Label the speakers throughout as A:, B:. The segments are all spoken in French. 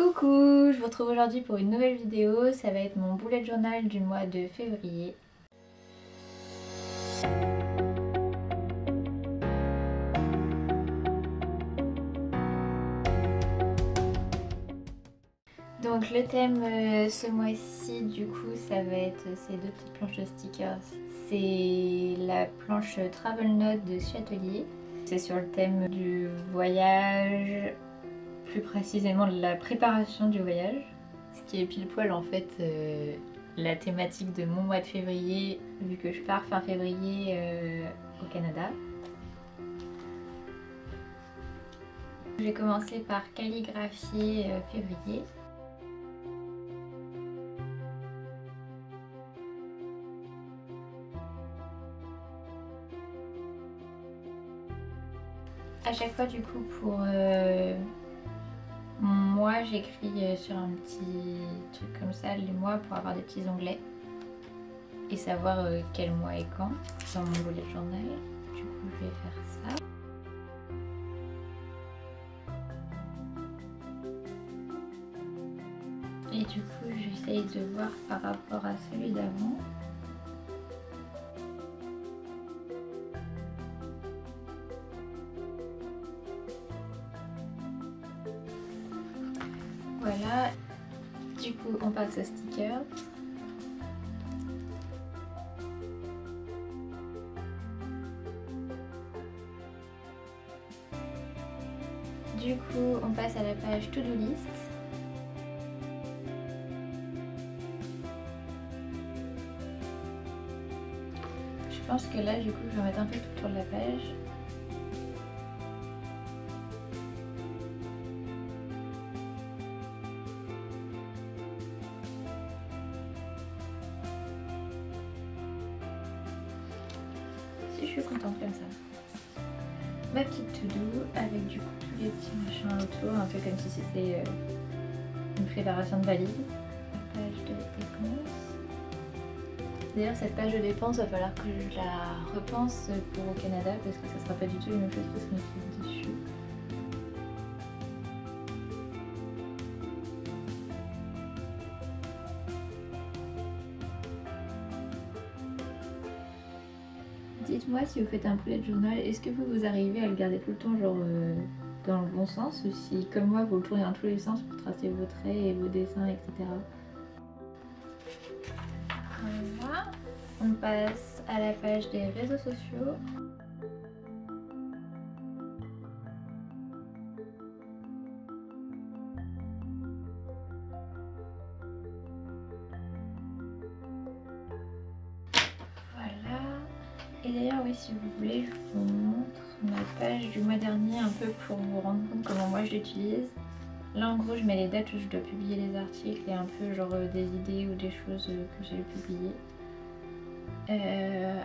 A: Coucou, je vous retrouve aujourd'hui pour une nouvelle vidéo, ça va être mon bullet journal du mois de février. Donc le thème ce mois-ci du coup ça va être ces deux petites planches de stickers. C'est la planche Travel Note de Suatelier. C'est sur le thème du voyage, plus précisément de la préparation du voyage. Ce qui est pile poil en fait la thématique de mon mois de février, vu que je pars fin février au Canada. Je vais commencer par calligraphier février. À chaque fois du coup pour mon mois j'écris sur un petit truc comme ça les mois pour avoir des petits onglets et savoir quel mois et quand dans mon bullet journal. Du coup je vais faire ça. Et du coup j'essaye de voir par rapport à celui d'avant. Voilà, du coup on passe au sticker. Du coup on passe à la page to-do list. Je pense que là du coup je vais mettre un peu tout autour de la page. Je suis contente comme ça. Ma petite to-do avec du coup tous les petits machins autour, un peu comme si c'était une préparation de valise. La page de dépenses. D'ailleurs cette page de dépenses, il va falloir que je la repense pour au Canada parce que ça sera pas du tout la même chose que ce qu'on écrit dessus. Dites-moi si vous faites un bullet journal, est-ce que vous arrivez à le garder tout le temps genre dans le bon sens ou si comme moi vous le tournez dans tous les sens pour tracer vos traits et vos dessins etc. Voilà, on passe à la page des réseaux sociaux. Et d'ailleurs oui si vous voulez je vous montre ma page du mois dernier un peu pour vous rendre compte comment moi je l'utilise. Là en gros je mets les dates où je dois publier les articles et un peu genre des idées ou des choses que j'ai publiées.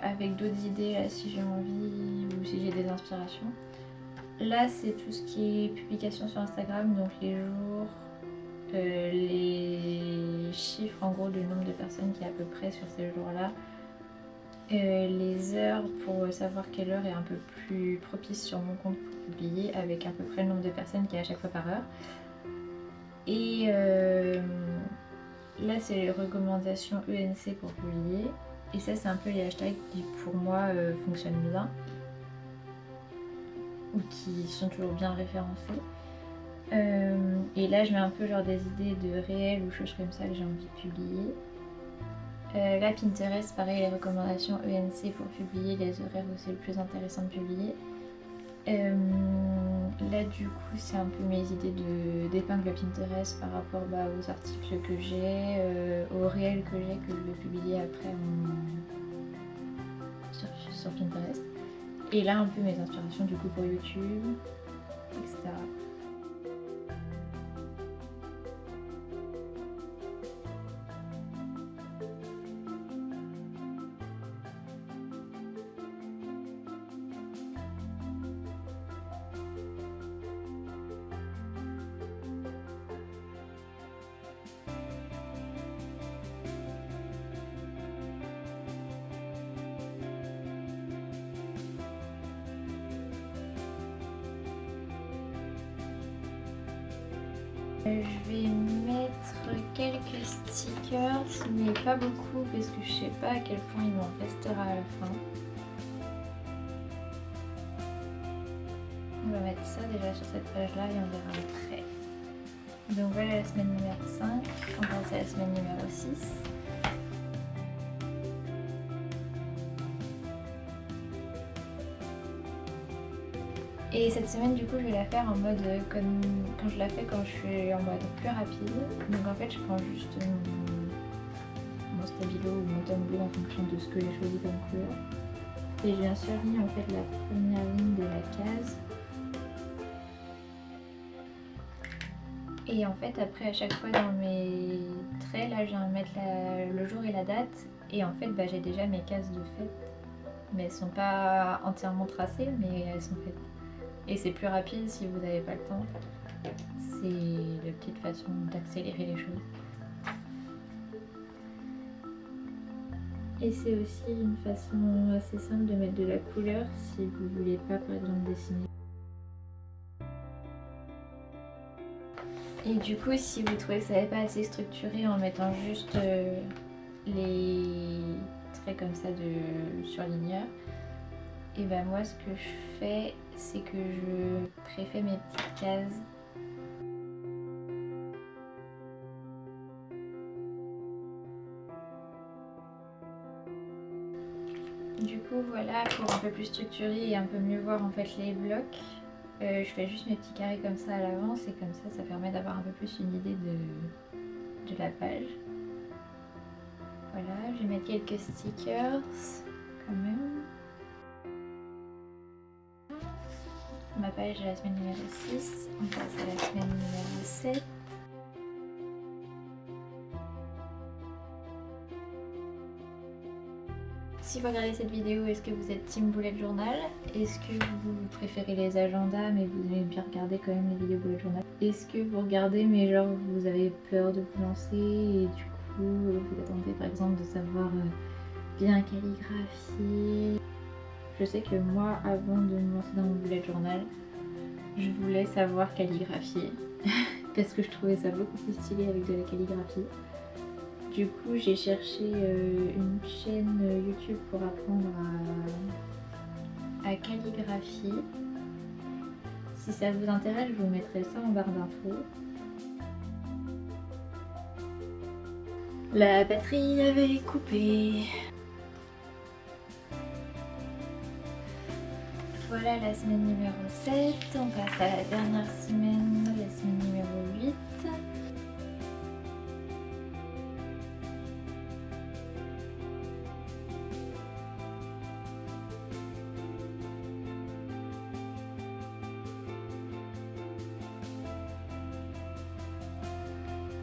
A: Avec d'autres idées là si j'ai envie ou si j'ai des inspirations. Là c'est tout ce qui est publication sur Instagram, donc les jours, les chiffres en gros du nombre de personnes qui est à peu près sur ces jours là. Les heures pour savoir quelle heure est un peu plus propice sur mon compte pour publier avec à peu près le nombre de personnes qui est à chaque fois par heure. Et là c'est les recommandations ENC pour publier et ça c'est un peu les hashtags qui pour moi fonctionnent bien ou qui sont toujours bien référencés. Et là je mets un peu genre des idées de réels ou choses comme ça que j'ai envie de publier. Là Pinterest, pareil, les recommandations ENC pour publier les horaires où c'est le plus intéressant de publier. Là du coup c'est un peu mes idées d'épingle Pinterest par rapport aux articles que j'ai, aux réels que j'ai que je vais publier après sur Pinterest. Et là un peu mes inspirations du coup pour YouTube, etc. Je vais mettre quelques stickers, mais pas beaucoup parce que je sais pas à quel point il m'en restera à la fin. On va mettre ça déjà sur cette page là et on verra après. Donc voilà la semaine numéro 5, on passe à la semaine numéro 6. Et cette semaine du coup je vais la faire en mode comme quand je la fais quand je suis en mode plus rapide. Donc en fait je prends juste mon stabilo ou mon tableau en fonction de ce que j'ai choisi comme couleur. Et j'ai bien sûr mis en fait la première ligne de la case. Et en fait après à chaque fois dans mes traits là je viens mettre le jour et la date. Et en fait j'ai déjà mes cases de fête. Mais elles sont pas entièrement tracées mais elles sont faites. Et c'est plus rapide si vous n'avez pas le temps. C'est la petite façon d'accélérer les choses. Et c'est aussi une façon assez simple de mettre de la couleur si vous voulez pas par exemple dessiner. Et du coup si vous trouvez que ça n'est pas assez structuré en mettant juste les traits comme ça de surligneur, et ben moi ce que je fais c'est que je préfère mes petites cases. Du coup voilà, pour un peu plus structurer et un peu mieux voir en fait les blocs, je fais juste mes petits carrés comme ça à l'avance et comme ça permet d'avoir un peu plus une idée de la page. Voilà, je vais mettre quelques stickers quand même. Ma page est la semaine numéro 6, on passe à la semaine numéro 7. Si vous regardez cette vidéo, est-ce que vous êtes team bullet journal? Est-ce que vous préférez les agendas mais vous aimez bien regarder quand même les vidéos bullet journal? Est-ce que vous regardez mais genre vous avez peur de vous lancer et du coup vous attendez par exemple de savoir bien calligraphier? Je sais que moi, avant de me lancer dans mon bullet journal, je voulais savoir calligraphier parce que je trouvais ça beaucoup plus stylé avec de la calligraphie. Du coup, j'ai cherché une chaîne YouTube pour apprendre à calligraphier. Si ça vous intéresse, je vous mettrai ça en barre d'infos. La batterie avait coupé. Voilà la semaine numéro 7, on passe à la dernière semaine, la semaine numéro 8.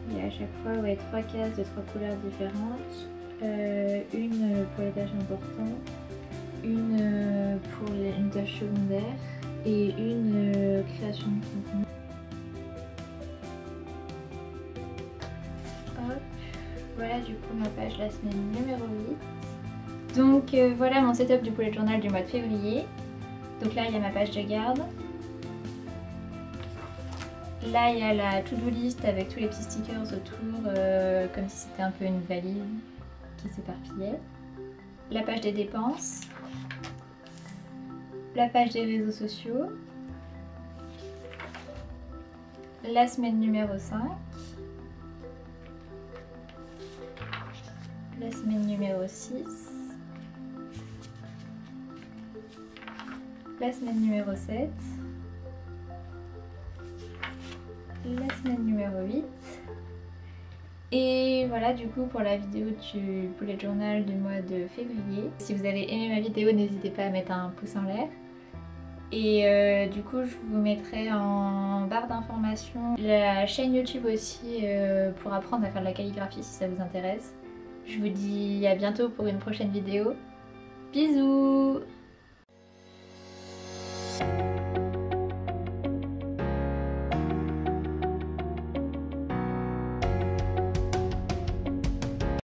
A: Il y a à chaque fois 3 cases de 3 couleurs différentes, une pour les tâches importantes, une pour une tâche secondaire et une création de contenu. Hop, voilà du coup ma page la semaine numéro 8. Donc voilà mon setup du bullet journal du mois de février. Donc là il y a ma page de garde. Là il y a la to-do list avec tous les petits stickers autour, comme si c'était un peu une valise qui s'éparpillait. La page des dépenses. La page des réseaux sociaux, la semaine numéro 5, la semaine numéro 6, la semaine numéro 7, la semaine numéro 8. Et voilà du coup pour la vidéo du bullet journal du mois de février. Si vous avez aimé ma vidéo, n'hésitez pas à mettre un pouce en l'air. Et du coup je vous mettrai en barre d'informations la chaîne YouTube aussi pour apprendre à faire de la calligraphie si ça vous intéresse. Je vous dis à bientôt pour une prochaine vidéo. Bisous!